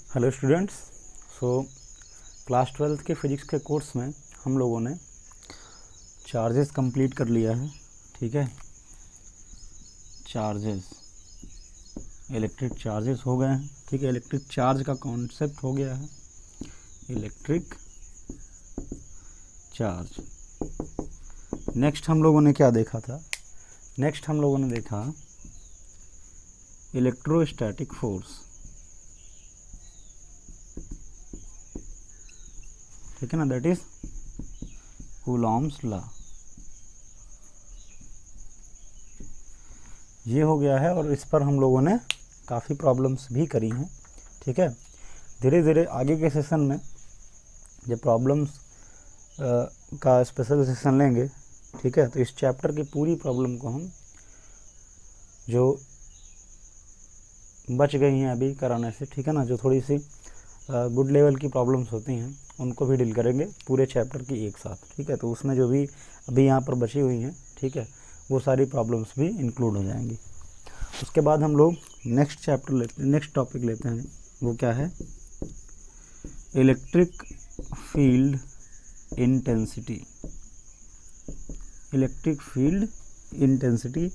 Hello students. Class 12 के physics के course में हम लोगों ने चार्जेस कंप्लीट कर लिया है। ठीक है, चार्जेस, इलेक्ट्रिक चार्जेस हो गए हैं। ठीक है, इलेक्ट्रिक चार्ज का कॉन्सेप्ट हो गया है, इलेक्ट्रिक चार्ज। नेक्स्ट हम लोगों ने क्या देखा था? नेक्स्ट हम लोगों ने देखा इलेक्ट्रोस्टैटिक फोर्स। ठीक है ना, दैट इज कूलॉम्स लॉ। ये हो गया है और इस पर हम लोगों ने काफ़ी प्रॉब्लम्स भी करी हैं। ठीक है, धीरे धीरे आगे के सेशन में जब प्रॉब्लम्स का स्पेशल सेशन लेंगे, ठीक है, तो इस चैप्टर की पूरी प्रॉब्लम को हम जो बच गई हैं अभी कराने से, ठीक है ना, जो थोड़ी सी गुड लेवल की प्रॉब्लम्स होती हैं उनको भी डील करेंगे पूरे चैप्टर की एक साथ। ठीक है, तो उसमें जो भी अभी यहाँ पर बची हुई हैं, ठीक है, वो सारी प्रॉब्लम्स भी इंक्लूड हो जाएंगी। उसके बाद हम लोग नेक्स्ट टॉपिक लेते हैं, वो क्या है? Electric field intensity. Electric field intensity,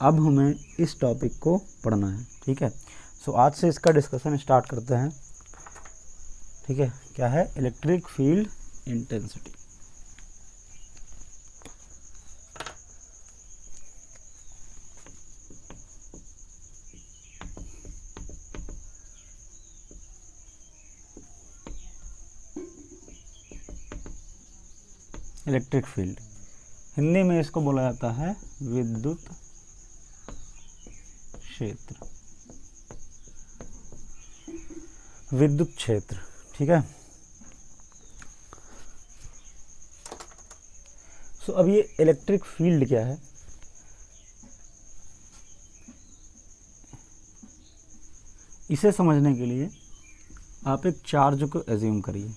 अब हमें इस टॉपिक को पढ़ना है। ठीक है, सो आज से इसका डिस्कशन स्टार्ट करते हैं। ठीक है, क्या है? Electric field intensity. Electric field, Hindi में इसको बोला जाता है विद्युत क्षेत्र। विद्युत क्षेत्र, ठीक है। सो अब ये इलेक्ट्रिक फील्ड क्या है? इसे समझने के लिए आप एक चार्ज को एज्यूम करिए।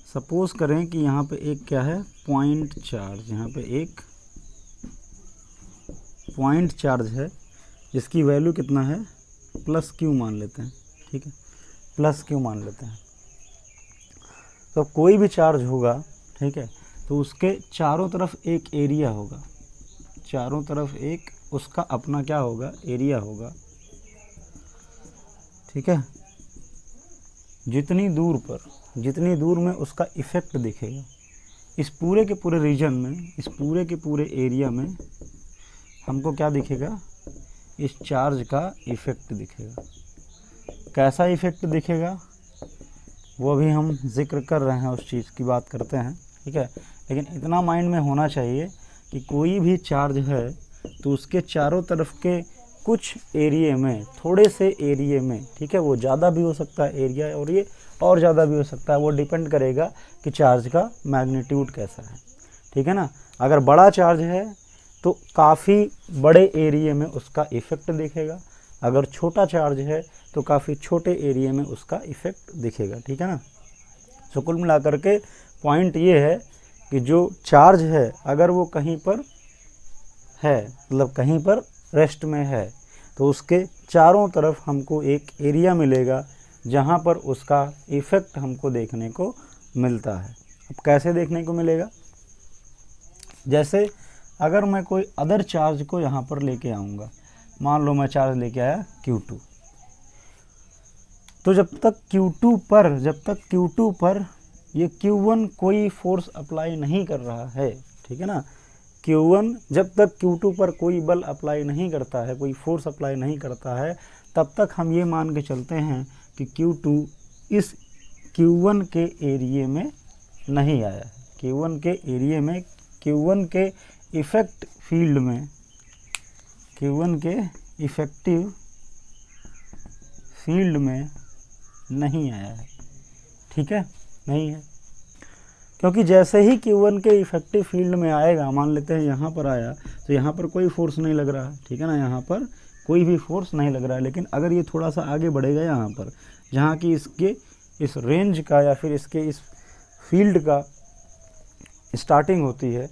सपोज करें कि यहाँ पे एक क्या है? Point charge. यहाँ पे एक पॉइंट चार्ज है जिसकी वैल्यू कितना है? प्लस क्यू मान लेते हैं। ठीक है, प्लस क्यू मान लेते हैं। तो कोई भी चार्ज होगा, ठीक है, तो उसके चारों तरफ एक एरिया होगा। चारों तरफ एक उसका अपना क्या होगा? एरिया होगा। ठीक है, जितनी दूर में उसका इफेक्ट दिखेगा, इस पूरे के पूरे रीजन में, इस पूरे के पूरे एरिया में हमको क्या दिखेगा? इस चार्ज का इफेक्ट दिखेगा। कैसा इफेक्ट दिखेगा वो अभी हम जिक्र कर रहे हैं, उस चीज़ की बात करते हैं। ठीक है, लेकिन इतना माइंड में होना चाहिए कि कोई भी चार्ज है तो उसके चारों तरफ के कुछ एरिया में, थोड़े से एरिया में, ठीक है, वो ज़्यादा भी हो सकता है एरिया और ये और ज़्यादा भी हो सकता है। वो डिपेंड करेगा कि चार्ज का मैग्नीट्यूड कैसा है। ठीक है ना, अगर बड़ा चार्ज है तो काफ़ी बड़े एरिया में उसका इफ़ेक्ट दिखेगा, अगर छोटा चार्ज है तो काफ़ी छोटे एरिया में उसका इफ़ेक्ट दिखेगा। ठीक है ना, सो कुल मिलाकर के पॉइंट ये है कि जो चार्ज है अगर वो कहीं पर है, मतलब कहीं पर रेस्ट में है, तो उसके चारों तरफ हमको एक एरिया मिलेगा जहाँ पर उसका इफ़ेक्ट हमको देखने को मिलता है। अब कैसे देखने को मिलेगा? जैसे अगर मैं कोई अदर चार्ज को यहाँ पर लेके आऊँगा, मान लो मैं चार्ज लेके आया Q2, तो जब तक Q2 पर ये Q1 कोई फोर्स अप्लाई नहीं कर रहा है, ठीक है ना, Q1 जब तक Q2 पर कोई बल अप्लाई नहीं करता है, कोई फोर्स अप्लाई नहीं करता है, तब तक हम ये मान के चलते हैं कि Q2 इस Q1 के एरिया में नहीं आया है। Q1 के एरिया में, Q1 के इफेक्ट फील्ड में, Q1 के इफेक्टिव फील्ड में नहीं आया है। ठीक है, नहीं है, क्योंकि जैसे ही Q1 के इफेक्टिव फील्ड में आएगा, मान लेते हैं यहाँ पर आया, तो यहाँ पर कोई फोर्स नहीं लग रहा है। ठीक है ना, यहाँ पर कोई भी फोर्स नहीं लग रहा है। लेकिन अगर ये थोड़ा सा आगे बढ़ेगा, यहाँ पर जहाँ की इसके इस रेंज का या फिर इसके इस फील्ड का स्टार्टिंग होती है,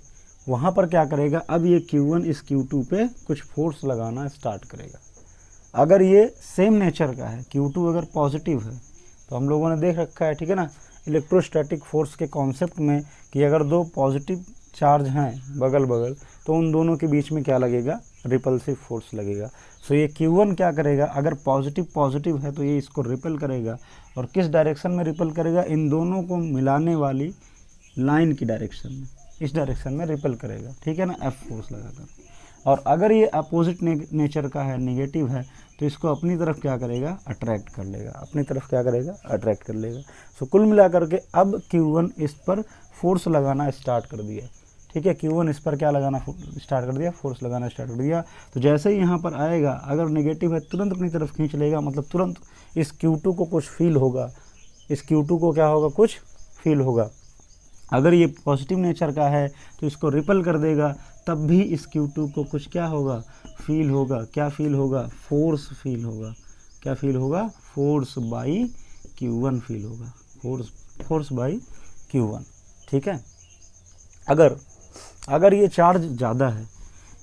वहाँ पर क्या करेगा? अब ये Q1 इस Q2 पे कुछ फोर्स लगाना स्टार्ट करेगा। अगर ये सेम नेचर का है, Q2 अगर पॉजिटिव है, तो हम लोगों ने देख रखा है, ठीक है ना, इलेक्ट्रोस्टैटिक फोर्स के कॉन्सेप्ट में कि अगर दो पॉजिटिव चार्ज हैं बगल बगल तो उन दोनों के बीच में क्या लगेगा, रिपल्सिव फोर्स लगेगा। सो ये Q1 क्या करेगा, अगर पॉजिटिव पॉजिटिव है तो ये इसको रिपेल करेगा, और किस डायरेक्शन में रिपेल करेगा, इन दोनों को मिलाने वाली लाइन की डायरेक्शन में, इस डायरेक्शन में रिपेल करेगा, ठीक है ना, F फोर्स लगाकर। और अगर ये अपोजिट नेचर का है, नेगेटिव है, तो इसको अपनी तरफ क्या करेगा, अट्रैक्ट कर लेगा, अपनी तरफ क्या करेगा, अट्रैक्ट कर लेगा। सो कुल मिलाकर के अब Q1 इस पर फोर्स लगाना स्टार्ट कर दिया, ठीक है, Q1 इस पर क्या लगाना स्टार्ट कर दिया, फोर्स लगाना स्टार्ट कर दिया। तो जैसे ही यहाँ पर आएगा, अगर नेगेटिव है तुरंत अपनी तरफ खींच लेगा, मतलब तुरंत इस Q2 को कुछ फील होगा, इस Q2 को क्या होगा, कुछ फील होगा। अगर ये पॉजिटिव नेचर का है तो इसको रिपल कर देगा, तब भी इस Q2 को कुछ क्या होगा, फील होगा। क्या फील होगा, फोर्स फील होगा। क्या फील होगा, फोर्स बाई Q1 फील होगा, फोर्स बाई Q1, ठीक है। अगर ये चार्ज ज़्यादा है,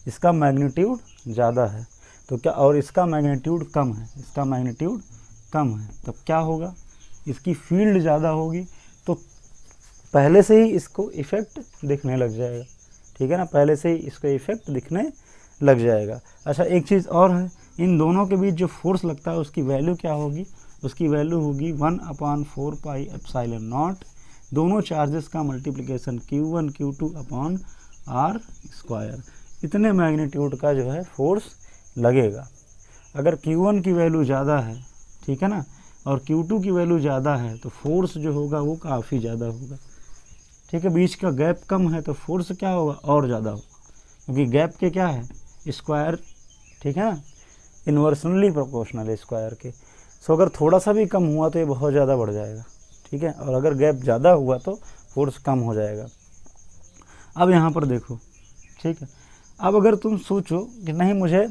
इसका मैग्नीट्यूड ज़्यादा है तो क्या, और इसका मैग्नीट्यूड कम है, इसका मैग्नीट्यूड कम है, तब क्या होगा, इसकी फील्ड ज़्यादा होगी, तो पहले से ही इसको इफ़ेक्ट दिखने लग जाएगा, ठीक है ना, पहले से ही इसको इफ़ेक्ट दिखने लग जाएगा। अच्छा, एक चीज़ और है, इन दोनों के बीच जो फोर्स लगता है उसकी वैल्यू क्या होगी, उसकी वैल्यू होगी 1/4 पाई एप्सिलॉन नॉट, दोनों चार्जेस का multiplication Q1 Q2 upon R square, इतने मैग्नीट्यूड का जो है फोर्स लगेगा। अगर Q1 की वैल्यू ज़्यादा है, ठीक है ना, और Q2 की वैल्यू ज़्यादा है, तो फोर्स जो होगा वो काफ़ी ज़्यादा होगा, ठीक है। बीच का गैप कम है तो फोर्स क्या होगा, और ज़्यादा होगा, क्योंकि गैप के क्या है, स्क्वायर, ठीक है ना, इन्वर्सनली प्रोपोर्शनल है स्क्वायर के। सो अगर थोड़ा सा भी कम हुआ तो ये बहुत ज़्यादा बढ़ जाएगा, ठीक है, और अगर गैप ज़्यादा हुआ तो फोर्स कम हो जाएगा। अब यहाँ पर देखो, ठीक है, अब अगर तुम सोचो कि नहीं मुझे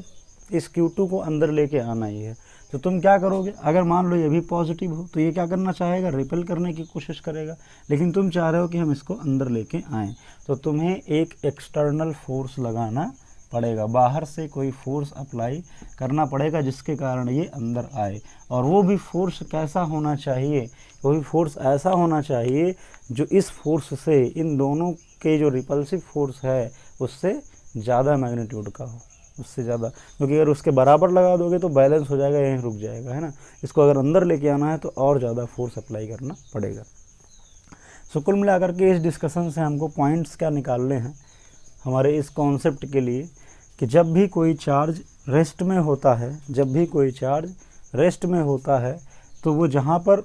इस Q2 को अंदर लेके आना ही है, तो तुम क्या करोगे, अगर मान लो ये भी पॉजिटिव हो तो ये क्या करना चाहेगा, रिपेल करने की कोशिश करेगा, लेकिन तुम चाह रहे हो कि हम इसको अंदर लेके आएँ, तो तुम्हें एक एक्सटर्नल फोर्स लगाना पड़ेगा, बाहर से कोई फोर्स अप्लाई करना पड़ेगा जिसके कारण ये अंदर आए। और वो भी फोर्स कैसा होना चाहिए, वो भी फोर्स ऐसा होना चाहिए जो इस फोर्स से, इन दोनों के जो रिपल्सिव फोर्स है उससे ज़्यादा मैग्नीट्यूड का हो, उससे ज़्यादा, क्योंकि अगर उसके बराबर लगा दोगे तो बैलेंस हो जाएगा, यहीं रुक जाएगा, है ना। इसको अगर अंदर लेके आना है तो और ज़्यादा फोर्स अप्लाई करना पड़ेगा। सो कुल मिलाकर के इस डिस्कशन से हमको पॉइंट्स क्या निकालने हैं हमारे इस कॉन्सेप्ट के लिए, कि जब भी कोई चार्ज रेस्ट में होता है, जब भी कोई चार्ज रेस्ट में होता है तो वो जहाँ पर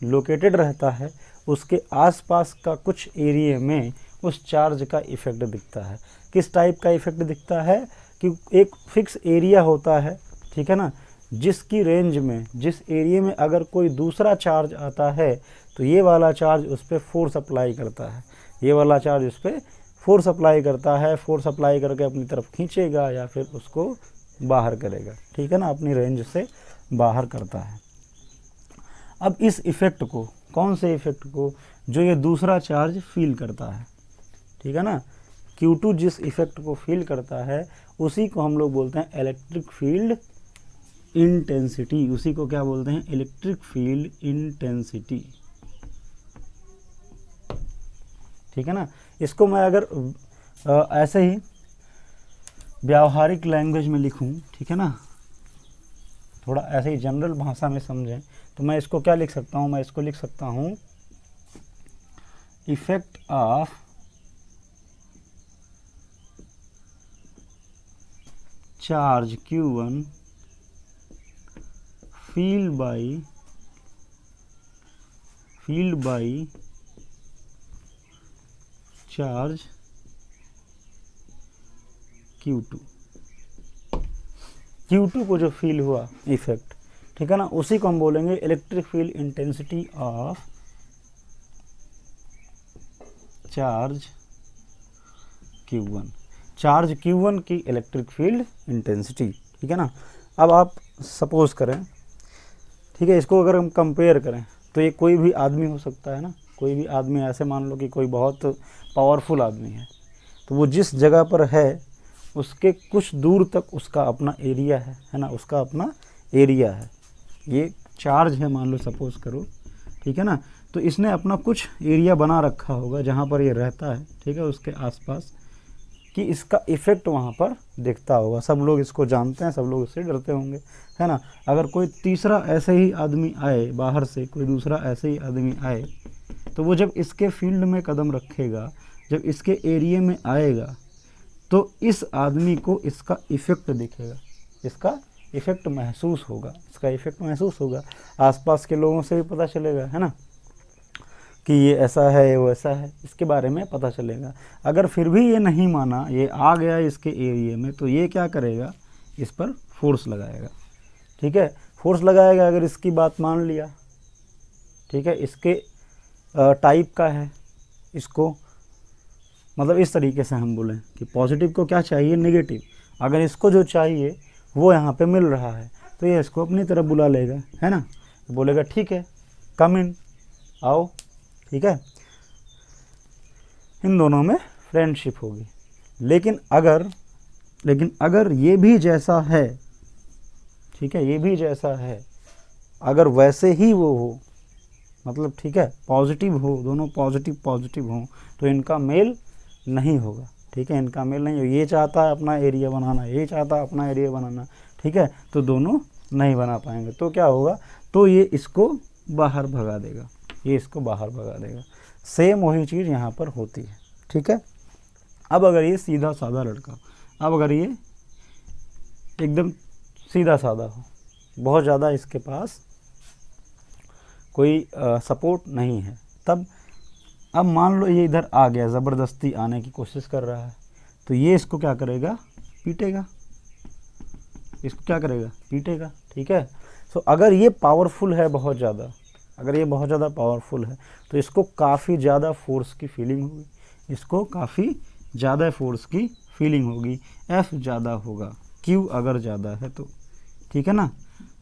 लोकेटेड रहता है उसके आसपास का कुछ एरिया में उस चार्ज का इफ़ेक्ट दिखता है। किस टाइप का इफ़ेक्ट दिखता है, कि एक फिक्स एरिया होता है, ठीक है ना, जिसकी रेंज में, जिस एरिया में अगर कोई दूसरा चार्ज आता है तो ये वाला चार्ज उस पर फोर्स अप्लाई करता है, ये वाला चार्ज उस पर फोर्स अप्लाई करता है, फोर्स अप्लाई करके अपनी तरफ खींचेगा या फिर उसको बाहर करेगा, ठीक है ना, अपनी रेंज से बाहर करता है। अब इस इफ़ेक्ट को, कौन से इफ़ेक्ट को, जो ये दूसरा चार्ज फील करता है, ठीक है ना, Q2 जिस इफ़ेक्ट को फील करता है उसी को हम लोग बोलते हैं इलेक्ट्रिक फील्ड इंटेंसिटी, उसी को क्या बोलते हैं, इलेक्ट्रिक फील्ड इंटेंसिटी, ठीक है ना। इसको मैं अगर ऐसे ही व्यावहारिक लैंग्वेज में लिखूं, ठीक है ना, थोड़ा ऐसे ही जनरल भाषा में समझें, तो मैं इसको क्या लिख सकता हूं, मैं इसको लिख सकता हूं effect of charge Q1 field by charge Q2 को जो फील हुआ इफेक्ट, ठीक है ना, उसी को हम बोलेंगे electric field intensity of charge Q1, charge Q1 की इलेक्ट्रिक फील्ड इंटेंसिटी, ठीक है ना। अब आप सपोज करें, ठीक है, इसको अगर हम कंपेयर करें तो ये कोई भी आदमी हो सकता है ना, कोई भी आदमी, ऐसे मान लो कि कोई बहुत पावरफुल आदमी है, तो वो जिस जगह पर है उसके कुछ दूर तक उसका अपना एरिया है ना, उसका अपना एरिया है, ये चार्ज है मान लो सपोज करो, ठीक है ना। तो इसने अपना कुछ एरिया बना रखा होगा जहाँ पर ये रहता है, ठीक है, उसके आसपास, कि इसका इफ़ेक्ट वहाँ पर दिखता होगा। सब लोग इसको जानते हैं, सब लोग इससे डरते होंगे, है ना। अगर कोई तीसरा ऐसे ही आदमी आए बाहर से, कोई दूसरा ऐसे ही आदमी आए, तो वो जब इसके फील्ड में कदम रखेगा, जब इसके एरिया में आएगा, तो इस आदमी को इसका इफ़ेक्ट दिखेगा, इसका इफ़ेक्ट महसूस होगा, इसका इफ़ेक्ट महसूस होगा। आसपास के लोगों से भी पता चलेगा, है ना, कि ये ऐसा है, ये वैसा है, इसके बारे में पता चलेगा। अगर फिर भी ये नहीं माना, ये आ गया इसके एरिया में, तो ये क्या करेगा, इस पर फोर्स लगाएगा, ठीक है, फोर्स लगाएगा। अगर इसकी बात मान लिया, ठीक है, इसके टाइप का है, इसको मतलब इस तरीके से हम बोलें कि पॉजिटिव को क्या चाहिए, नेगेटिव, अगर इसको जो चाहिए वो यहाँ पे मिल रहा है, तो ये इसको अपनी तरफ बुला लेगा, है ना, बोलेगा ठीक है, कम इन, आओ, ठीक है, इन दोनों में फ्रेंडशिप होगी। लेकिन अगर ये भी जैसा है, ठीक है, ये भी जैसा है, अगर वैसे ही वो हो, मतलब ठीक है, पॉजिटिव हो, दोनों पॉजिटिव हों, तो इनका मेल नहीं होगा, ठीक है, इनका मेल नहीं होगा। ये चाहता है अपना एरिया बनाना, ये चाहता है अपना एरिया बनाना, ठीक है, तो दोनों नहीं बना पाएंगे। तो क्या होगा, तो ये इसको बाहर भगा देगा, ये इसको बाहर भगा देगा। सेम वही चीज़ यहाँ पर होती है, ठीक है। अब अगर ये सीधा साधा लड़का, अब अगर ये एकदम सीधा साधा हो, बहुत ज़्यादा इसके पास कोई सपोर्ट नहीं है, तब अब मान लो ये इधर आ गया, ज़बरदस्ती आने की कोशिश कर रहा है, तो ये इसको क्या करेगा, पीटेगा, इसको क्या करेगा, पीटेगा, ठीक है। तो अगर ये पावरफुल है बहुत ज़्यादा, अगर ये बहुत ज़्यादा पावरफुल है, तो इसको काफ़ी ज़्यादा फोर्स की फीलिंग होगी, इसको काफ़ी ज़्यादा फोर्स की फीलिंग होगी, एफ ज़्यादा होगा, क्यू अगर ज़्यादा है तो, ठीक है ना।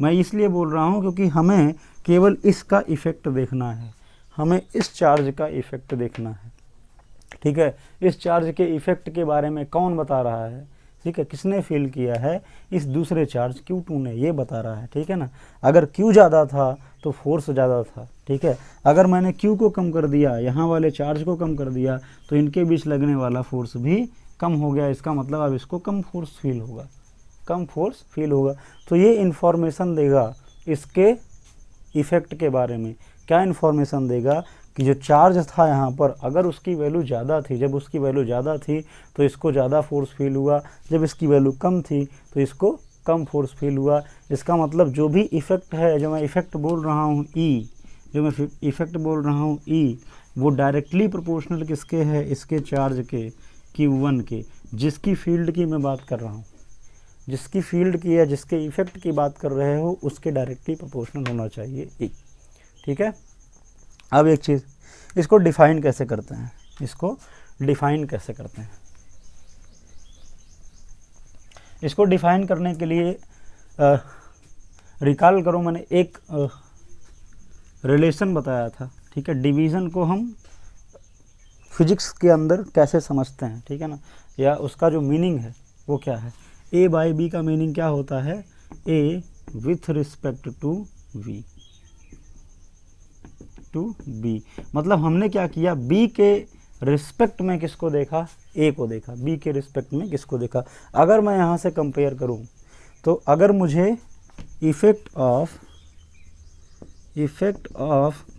मैं इसलिए बोल रहा हूँ क्योंकि हमें केवल इसका इफ़ेक्ट देखना है, हमें इस चार्ज का इफ़ेक्ट देखना है, ठीक है। इस चार्ज के इफ़ेक्ट के बारे में कौन बता रहा है, ठीक है, किसने फील किया है, इस दूसरे चार्ज Q2 ने, ये बता रहा है, ठीक है ना। अगर Q ज़्यादा था तो फोर्स ज़्यादा था, ठीक है। अगर मैंने Q को कम कर दिया, यहाँ वाले चार्ज को कम कर दिया, तो इनके बीच लगने वाला फोर्स भी कम हो गया। इसका मतलब अब इसको कम फोर्स फील होगा, कम फोर्स फील होगा। तो ये इन्फॉर्मेशन देगा इसके इफ़ेक्ट के बारे में। क्या इन्फॉर्मेशन देगा कि जो चार्ज था यहाँ पर, अगर उसकी वैल्यू ज़्यादा थी, जब उसकी वैल्यू ज़्यादा थी तो इसको ज़्यादा फोर्स फील हुआ, जब इसकी वैल्यू कम थी तो इसको कम फोर्स फील हुआ। इसका मतलब जो भी इफ़ेक्ट है, जो मैं इफ़ेक्ट बोल रहा हूँ ई, जो मैं इफ़ेक्ट बोल रहा हूँ ई, वो डायरेक्टली प्रोपोर्शनल किसके है, इसके चार्ज के, Q1 के, जिसकी फील्ड की मैं बात कर रहा हूँ, जिसकी फील्ड की या जिसके इफ़ेक्ट की बात कर रहे हो, उसके डायरेक्टली प्रोपोर्शनल होना चाहिए ई, ठीक है। अब एक चीज़, इसको डिफ़ाइन कैसे करते हैं, इसको डिफ़ाइन कैसे करते हैं, इसको डिफ़ाइन करने के लिए रिकॉल करो, मैंने एक रिलेशन बताया था, ठीक है। डिवीज़न को हम फिजिक्स के अंदर कैसे समझते हैं, ठीक है ना, या उसका जो मीनिंग है वो क्या है। ए बाई बी का मीनिंग क्या होता है, a with respect to v, to b, मतलब हमने क्या किया, बी के रिस्पेक्ट में किसको देखा, ए को देखा, बी के रिस्पेक्ट में किसको देखा। अगर मैं यहाँ से कंपेयर करूँ, तो अगर मुझे इफ़ेक्ट ऑफ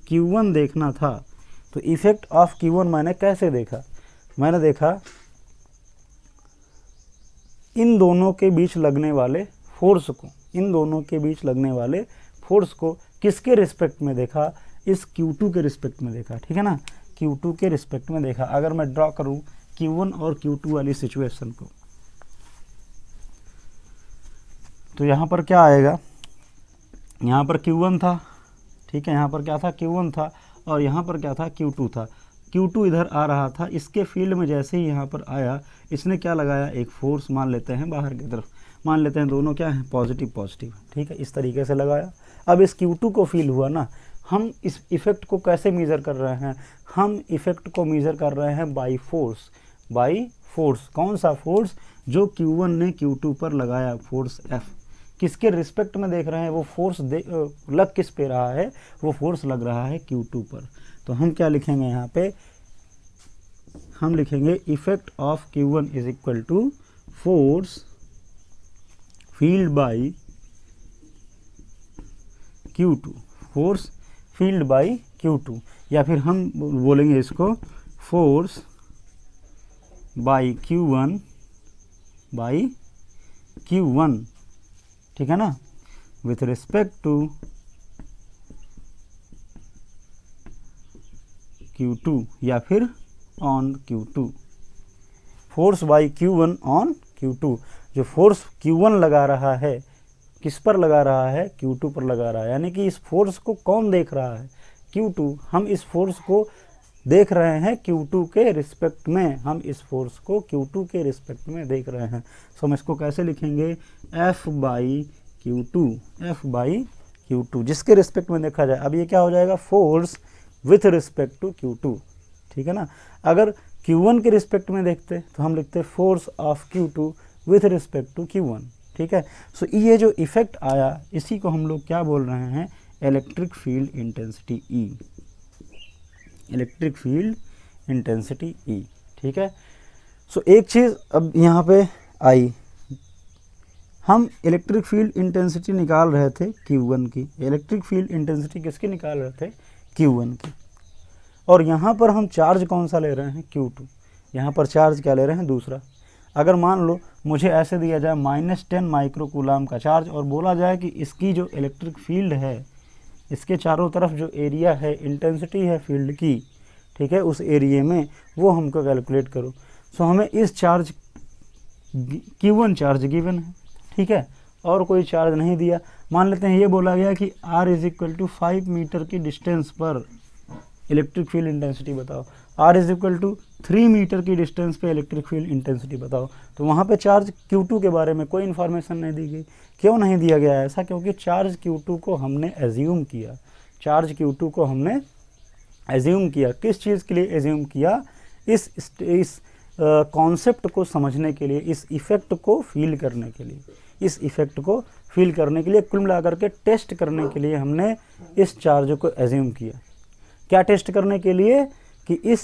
Q1 देखना था, तो इफ़ेक्ट ऑफ Q1 मैंने कैसे देखा, मैंने देखा इन दोनों के बीच लगने वाले फोर्स को, इन दोनों के बीच लगने वाले फोर्स को किसके रिस्पेक्ट में देखा, इस Q2 के रिस्पेक्ट में देखा, ठीक है ना, Q2 के रिस्पेक्ट में देखा। अगर मैं ड्रॉ करूं Q1 और Q2 वाली सिचुएशन को, तो यहाँ पर क्या आएगा, यहाँ पर Q1 था, ठीक है, यहाँ पर क्या था, Q1 था, और यहाँ पर क्या था, Q2 था। Q2 इधर आ रहा था, इसके फील्ड में जैसे ही यहाँ पर आया, इसने क्या लगाया, एक फोर्स मान लेते हैं बाहर की तरफ, मान लेते हैं दोनों क्या हैं, पॉजिटिव पॉजिटिव, ठीक है, इस तरीके से लगाया। अब इस Q2 को फील हुआ ना, हम इस इफ़ेक्ट को कैसे मेज़र कर रहे हैं, हम इफ़ेक्ट को मेज़र कर रहे हैं बाई फोर्स, बाई फोर्स। कौन सा फोर्स, जो Q1 ने Q2 पर लगाया, फोर्स F, किसके रिस्पेक्ट में देख रहे हैं, वो फोर्स लग किस पे रहा है, वो फोर्स लग रहा है Q2 पर। तो हम क्या लिखेंगे यहाँ पे, हम लिखेंगे effect of Q1 is equal to force field by Q2, force field by Q2, या फिर हम बोलेंगे इसको force by Q1 by Q1, ठीक है ना, विथ रिस्पेक्ट टू Q2 या फिर on Q2, force by Q1 on Q2। जो फोर्स Q1 लगा रहा है, किस पर लगा रहा है, Q2 पर लगा रहा है, यानी कि इस फोर्स को कौन देख रहा है, Q2। हम इस फोर्स को देख रहे हैं Q2 के रिस्पेक्ट में, हम इस फोर्स को Q2 के रिस्पेक्ट में देख रहे हैं। सो हम इसको कैसे लिखेंगे, F by Q2, F by Q2, जिसके रिस्पेक्ट में देखा जाए। अब ये क्या हो जाएगा, force with respect to Q2, ठीक है ना। अगर Q1 के रिस्पेक्ट में देखते तो हम लिखते force of Q2 with respect to Q1, ठीक है। सो ये जो इफेक्ट आया, इसी को हम लोग क्या बोल रहे हैं, electric field intensity E, electric field intensity E, ठीक है। सो एक चीज़ अब यहाँ पे आई, हम इलेक्ट्रिक फील्ड इंटेंसिटी निकाल रहे थे Q1 की, इलेक्ट्रिक फील्ड इंटेंसिटी किसकी निकाल रहे थे, Q1 की, और यहाँ पर हम चार्ज कौन सा ले रहे हैं, Q2। यहाँ पर चार्ज क्या ले रहे हैं, दूसरा। अगर मान लो मुझे ऐसे दिया जाए -10 माइक्रोकूलाम का चार्ज और बोला जाए कि इसकी जो इलेक्ट्रिक फील्ड है, इसके चारों तरफ जो एरिया है, इंटेंसिटी है फील्ड की, ठीक है, उस एरिया में वो हमको कैलकुलेट करो। सो हमें इस चार्ज Q1 चार्ज गिवन है, ठीक है, और कोई चार्ज नहीं दिया। मान लेते हैं ये बोला गया कि R is equal to 5 metre की डिस्टेंस पर इलेक्ट्रिक फील्ड इंटेंसिटी बताओ, R is equal to 3 metre की डिस्टेंस पे इलेक्ट्रिक फील्ड इंटेंसिटी बताओ। तो वहाँ पे चार्ज Q2 के बारे में कोई इन्फॉर्मेशन नहीं दी गई। क्यों नहीं दिया गया ऐसा, क्योंकि चार्ज Q2 को हमने एज्यूम किया, चार्ज Q2 को हमने एज्यूम किया। किस चीज़ के लिए एज्यूम किया, इस कॉन्सेप्ट को समझने के लिए, इस इफ़ेक्ट को फील करने के लिए, इस इफ़ेक्ट को फील करने के लिए, कुल मिलाकर के टेस्ट करने के लिए हमने इस चार्ज को एज्यूम किया। क्या टेस्ट करने के लिए, कि इस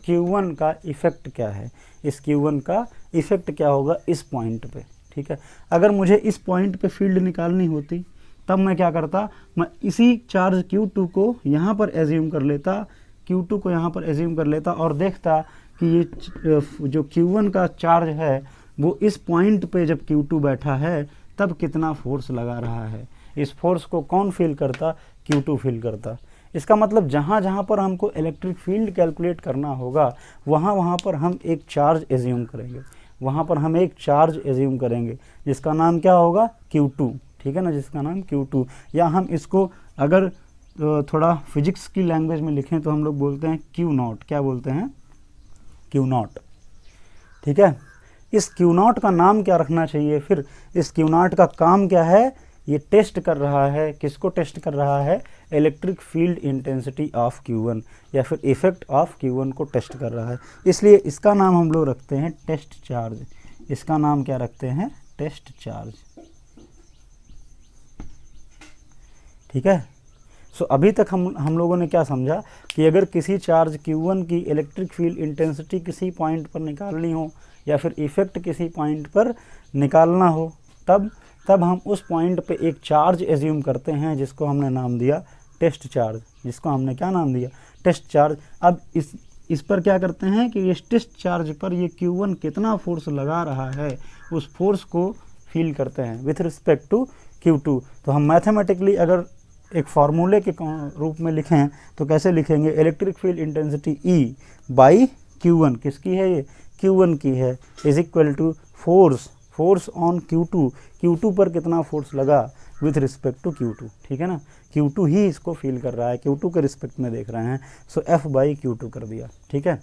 Q1 का इफ़ेक्ट क्या है, इस Q1 का इफ़ेक्ट क्या होगा इस पॉइंट पे, ठीक है। अगर मुझे इस पॉइंट पे फील्ड निकालनी होती तब मैं क्या करता, मैं इसी चार्ज Q2 को यहाँ पर एज्यूम कर लेता, Q2 को यहाँ पर एज्यूम कर लेता और देखता कि ये जो Q1 का चार्ज है वो इस पॉइंट पे जब Q2 बैठा है तब कितना फोर्स लगा रहा है। इस फोर्स को कौन फील करता, Q2 फील करता। इसका मतलब जहाँ जहाँ पर हमको इलेक्ट्रिक फील्ड कैलकुलेट करना होगा वहाँ पर हम एक चार्ज एज्यूम करेंगे, वहाँ पर हम एक चार्ज एज्यूम करेंगे जिसका नाम क्या होगा, Q2, ठीक है ना, जिसका नाम Q2। या हम इसको अगर थोड़ा फिजिक्स की लैंग्वेज में लिखें तो हम लोग बोलते हैं Q0। क्या बोलते हैं, Q0, ठीक है। इस Q0 का नाम क्या रखना चाहिए, फिर इस Q0 का काम क्या है, ये टेस्ट कर रहा है, किसको टेस्ट कर रहा है, electric field intensity of Q1 या फिर इफेक्ट ऑफ Q1 को टेस्ट कर रहा है। इसलिए इसका नाम हम लोग रखते हैं टेस्ट चार्ज। इसका नाम क्या रखते हैं, टेस्ट चार्ज, ठीक है। सो अभी तक हम लोगों ने क्या समझा कि अगर किसी चार्ज Q1 की इलेक्ट्रिक फील्ड इंटेंसिटी किसी पॉइंट पर निकालनी हो या फिर इफेक्ट किसी पॉइंट पर निकालना हो, तब हम उस पॉइंट पे एक चार्ज एज्यूम करते हैं जिसको हमने नाम दिया टेस्ट चार्ज, जिसको हमने क्या नाम दिया, टेस्ट चार्ज। अब इस पर क्या करते हैं कि इस टेस्ट चार्ज पर ये Q1 कितना फोर्स लगा रहा है उस फोर्स को फील करते हैं विथ रिस्पेक्ट टू Q2। तो हम मैथमेटिकली अगर एक फार्मूले के रूप में लिखें तो कैसे लिखेंगे, electric field intensity E by Q1, किसकी है ये, Q1 की है, is equal to force on Q2 पर कितना फोर्स लगा विथ रिस्पेक्ट टू Q2, ठीक है ना। Q2 ही इसको फील कर रहा है, Q2 के रिस्पेक्ट में देख रहे हैं, सो F बाई Q2 कर दिया, ठीक है।